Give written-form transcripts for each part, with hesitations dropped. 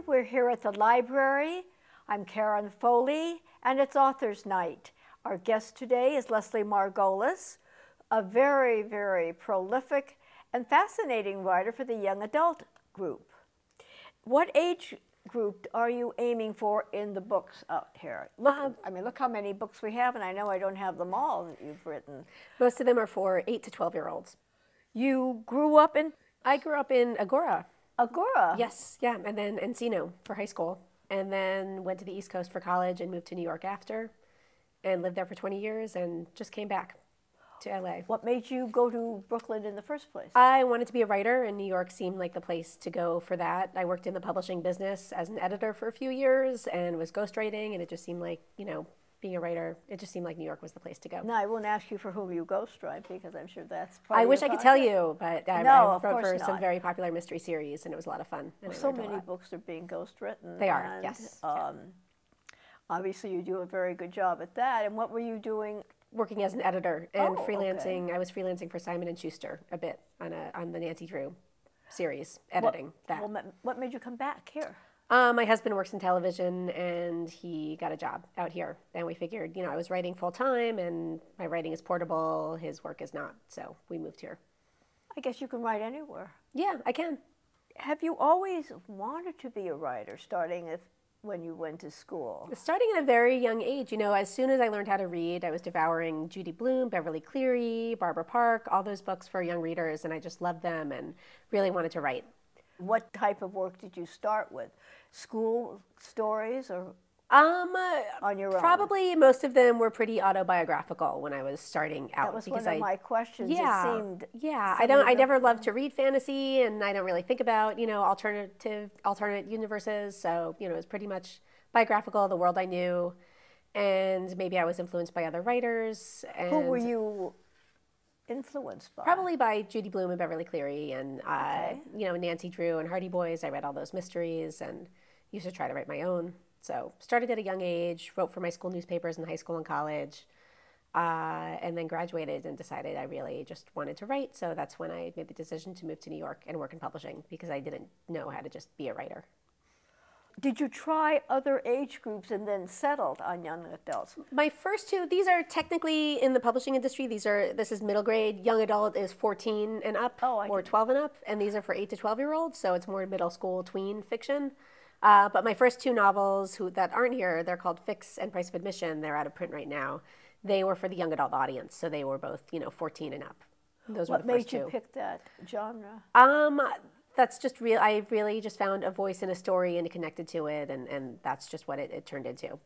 We're here at the library. I'm Karen Foley, and it's Authors Night. Our guest today is Leslie Margolis, a very, very prolific and fascinating writer for the young adult group. What age group are you aiming for in the books out here? Look, look how many books we have, and I know I don't have them all that you've written. Most of them are for 8 to 12-year-olds. You grew up in? I grew up in Agora. Agora? Yes, yeah, and then Encino for high school, and then went to the East Coast for college and moved to New York after, and lived there for 20 years and just came back to LA. What made you go to Brooklyn in the first place? I wanted to be a writer, and New York seemed like the place to go for that. I worked in the publishing business as an editor for a few years and was ghostwriting, and it just seemed like, being a writer, it just seemed like New York was the place to go. No, I won't ask you for whom you ghostwrite because I'm sure that's part I of wish your I could tell you, but I wrote for not. some very popular mystery series, and it was a lot of fun. Well, so many books are being ghostwritten. They are, yes. Obviously, you do a very good job at that. And what were you doing? Working as an editor and freelancing. Okay. I was freelancing for Simon & Schuster a bit on the Nancy Drew series, editing that. Well, what made you come back here? My husband works in television, and he got a job out here. And we figured, I was writing full-time, and my writing is portable. His work is not, so we moved here. I guess you can write anywhere. Yeah, I can. Have you always wanted to be a writer, starting when you went to school? Starting at a very young age, as soon as I learned how to read, I was devouring Judy Blume, Beverly Cleary, Barbara Park, all those books for young readers, and I just loved them and really wanted to write. What type of work did you start with? School stories or on your own? Probably most of them were pretty autobiographical when I was starting out. That was one of my questions. Yeah, it seemed I never loved to read fantasy, and I don't really think about alternate universes. So it was pretty much biographical, the world I knew, and maybe I was influenced by other writers. And who were you influenced by? Probably by Judy Blume and Beverly Cleary, and Nancy Drew and Hardy Boys. I read all those mysteries and used to try to write my own. So started at a young age, wrote for my school newspapers in high school and college, and then graduated and decided I really just wanted to write. So that's when I made the decision to move to New York and work in publishing because I didn't know how to just be a writer. Did you try other age groups and then settled on young adults? My first two, these are technically in the publishing industry. This is middle grade. Young adult is 14 and up or 12 and up, and these are for 8 to 12-year-olds, so it's more middle school tween fiction. But my first two novels that aren't here, they're called Fix and Price of Admission. They're out of print right now. They were for the young adult audience, so they were both 14 and up. Those were the first two. What made you pick that genre? That's just real. I really just found a voice in a story and connected to it, and that's just what it turned into.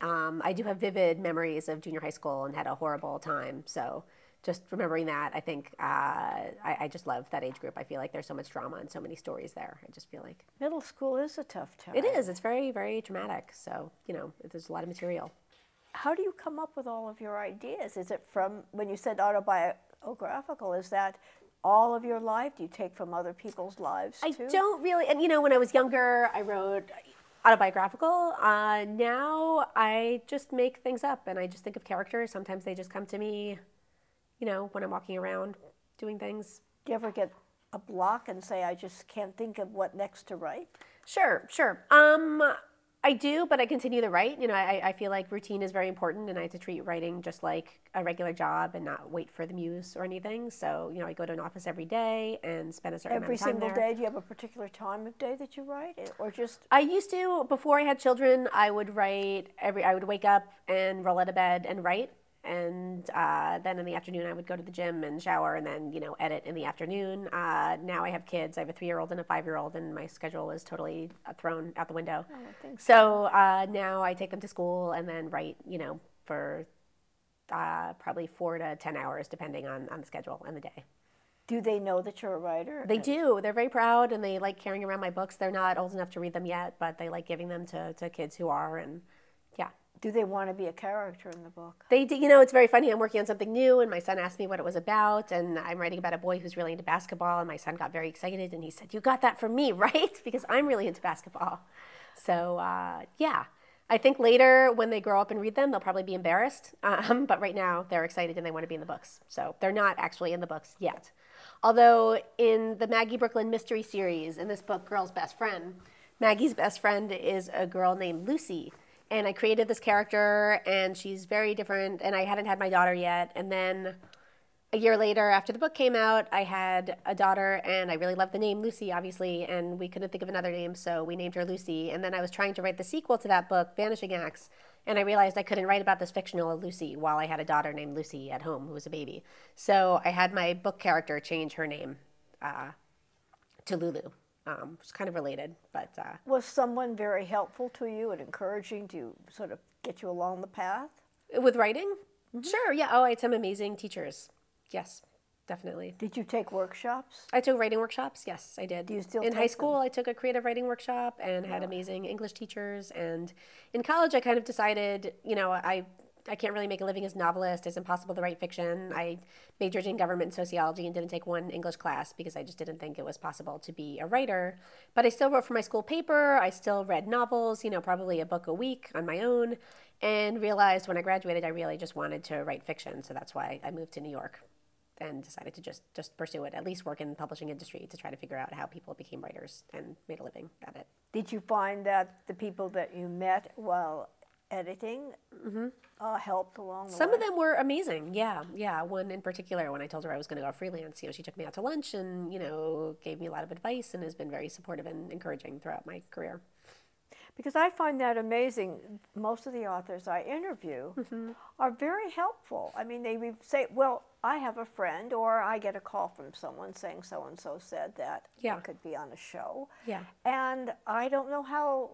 I do have vivid memories of junior high school and had a horrible time. So just remembering that, I think I just love that age group. I feel like there's so much drama and so many stories there. I just feel like middle school is a tough time. It is. It's very, very dramatic. So there's a lot of material. How do you come up with all of your ideas? Is it from when you said autobiographical? Is that all of your life? Do you take from other people's lives too? I don't really, and when I was younger, I wrote autobiographical. Now I just make things up and I just think of characters. Sometimes they just come to me, when I'm walking around doing things. Do you ever get a block and say, I just can't think of what next to write? Sure. I do, but I continue to write. I feel like routine is very important, and I have to treat writing just like a regular job and not wait for the muse or anything. So, I go to an office every day and spend a certain amount of time there. Every single day? Do you have a particular time of day that you write, or just? I used to, before I had children, I would write I would wake up and roll out of bed and write. And then in the afternoon, I would go to the gym and shower and then, edit in the afternoon. Now I have kids. I have a 3-year-old and a 5-year-old, and my schedule is totally thrown out the window. Oh, I think so now I take them to school and then write, for probably 4 to 10 hours, depending on the schedule and the day. Do they know that you're a writer? They do. They're very proud, and they like carrying around my books. They're not old enough to read them yet, but they like giving them to kids who are, and yeah. Do they want to be a character in the book? They do. It's very funny. I'm working on something new, and my son asked me what it was about, and I'm writing about a boy who's really into basketball, and my son got very excited, and he said, "You got that from me, right?" Because I'm really into basketball. So, yeah. I think later, when they grow up and read them, they'll probably be embarrassed. But right now, they're excited, and they want to be in the books. So they're not actually in the books yet. Although in the Maggie Brooklyn mystery series, in this book, Girl's Best Friend, Maggie's best friend is a girl named Lucy. And I created this character, and she's very different, and I hadn't had my daughter yet. And then a year later, after the book came out, I had a daughter, and I really loved the name Lucy, obviously, and we couldn't think of another name, so we named her Lucy. And then I was trying to write the sequel to that book, Vanishing Acts, and I realized I couldn't write about this fictional Lucy while I had a daughter named Lucy at home who was a baby. So I had my book character change her name to Lulu. Which is kind of related, but... Was someone very helpful to you and encouraging to sort of get you along the path? With writing? Mm-hmm. Sure, yeah. Oh, I had some amazing teachers. Yes, definitely. Did you take workshops? I took writing workshops, yes, I did. Do you still In high school, I took a creative writing workshop and had amazing English teachers. And in college, I kind of decided, you know, I can't really make a living as a novelist. It's impossible to write fiction. I majored in government and sociology and didn't take one English class because I just didn't think it was possible to be a writer. But I still wrote for my school paper. I still read novels, you know, probably a book a week on my own, and realized when I graduated I really just wanted to write fiction. So that's why I moved to New York and decided to just pursue it, at least work in the publishing industry to try to figure out how people became writers and made a living at it. Did you find that the people that you met while editing helped along the way? Some of them were amazing. Yeah. One in particular, when I told her I was going to go freelance, you know, she took me out to lunch and, you know, gave me a lot of advice and has been very supportive and encouraging throughout my career. Because I find that amazing. Most of the authors I interview are very helpful. I mean, they say, well, I have a friend, or I get a call from someone saying so-and-so said that it could be on a show. Yeah. And I don't know how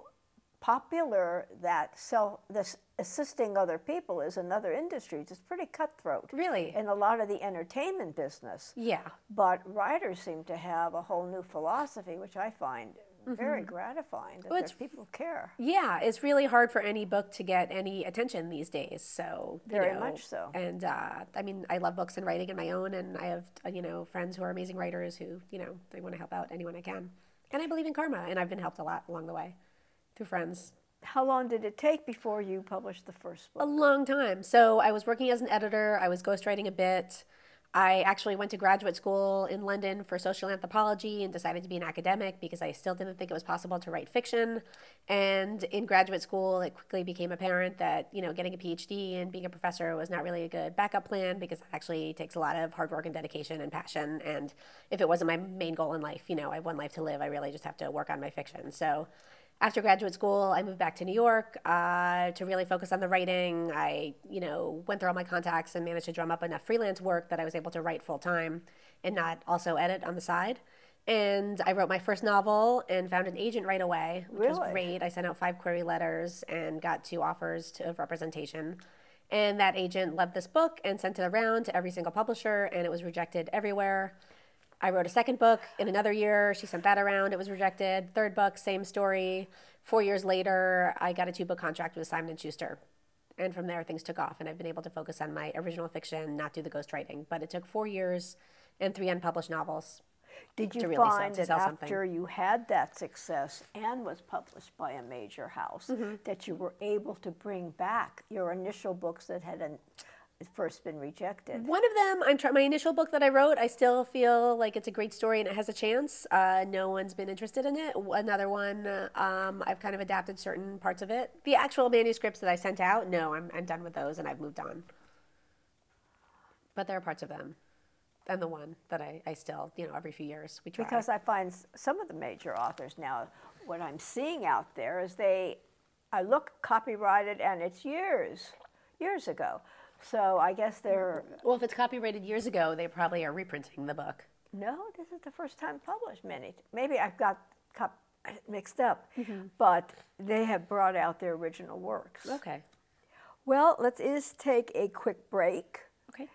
popular that this assisting other people is in other industries. It's pretty cutthroat. Really? In a lot of the entertainment business. Yeah. But writers seem to have a whole new philosophy, which I find very gratifying, that there's people who care. Yeah, it's really hard for any book to get any attention these days. So very much so. And I mean, I love books and writing in my own, and I have you know, friends who are amazing writers who, you know, they want to help out anyone I can. And I believe in karma, and I've been helped a lot along the way through friends. How long did it take before you published the first book? A long time. So I was working as an editor. I was ghostwriting a bit. I actually went to graduate school in London for social anthropology and decided to be an academic because I still didn't think it was possible to write fiction. And in graduate school, it quickly became apparent that, you know, getting a PhD and being a professor was not really a good backup plan because it actually takes a lot of hard work and dedication and passion. And if it wasn't my main goal in life, you know, I have one life to live. I really just have to work on my fiction. So after graduate school, I moved back to New York to really focus on the writing. I, you know, went through all my contacts and managed to drum up enough freelance work that I was able to write full time and not also edit on the side. And I wrote my first novel and found an agent right away, which was great. I sent out 5 query letters and got 2 offers of representation. And that agent loved this book and sent it around to every single publisher, and it was rejected everywhere. I wrote a second book in another year. She sent that around. It was rejected. Third book, same story. 4 years later, I got a 2-book contract with Simon & Schuster. And from there, things took off. And I've been able to focus on my original fiction, not do the ghostwriting. But it took 4 years and 3 unpublished novels. Did you find that after you had that success and was published by a major house, that you were able to bring back your initial books that had first been rejected? One of them, my initial book that I wrote, I still feel like it's a great story and it has a chance. No one's been interested in it. Another one, I've kind of adapted certain parts of it. The actual manuscripts that I sent out, no, I'm done with those and I've moved on. But there are parts of them. And the one that I still, you know, every few years we try. Because I find some of the major authors now, what I'm seeing out there is I look copyrighted and it's years ago. So I guess they're... Well, if it's copyrighted years ago, they probably are reprinting the book. No, this is the first time published. Maybe I've got mixed up, but they have brought out their original works. Okay. Well, let's take a quick break. Okay.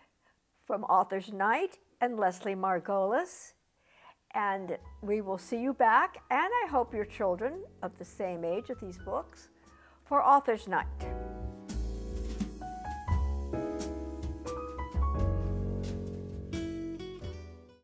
From Author's Night and Leslie Margolis. And we will see you back, and I hope your children of the same age of these books, for Author's Night.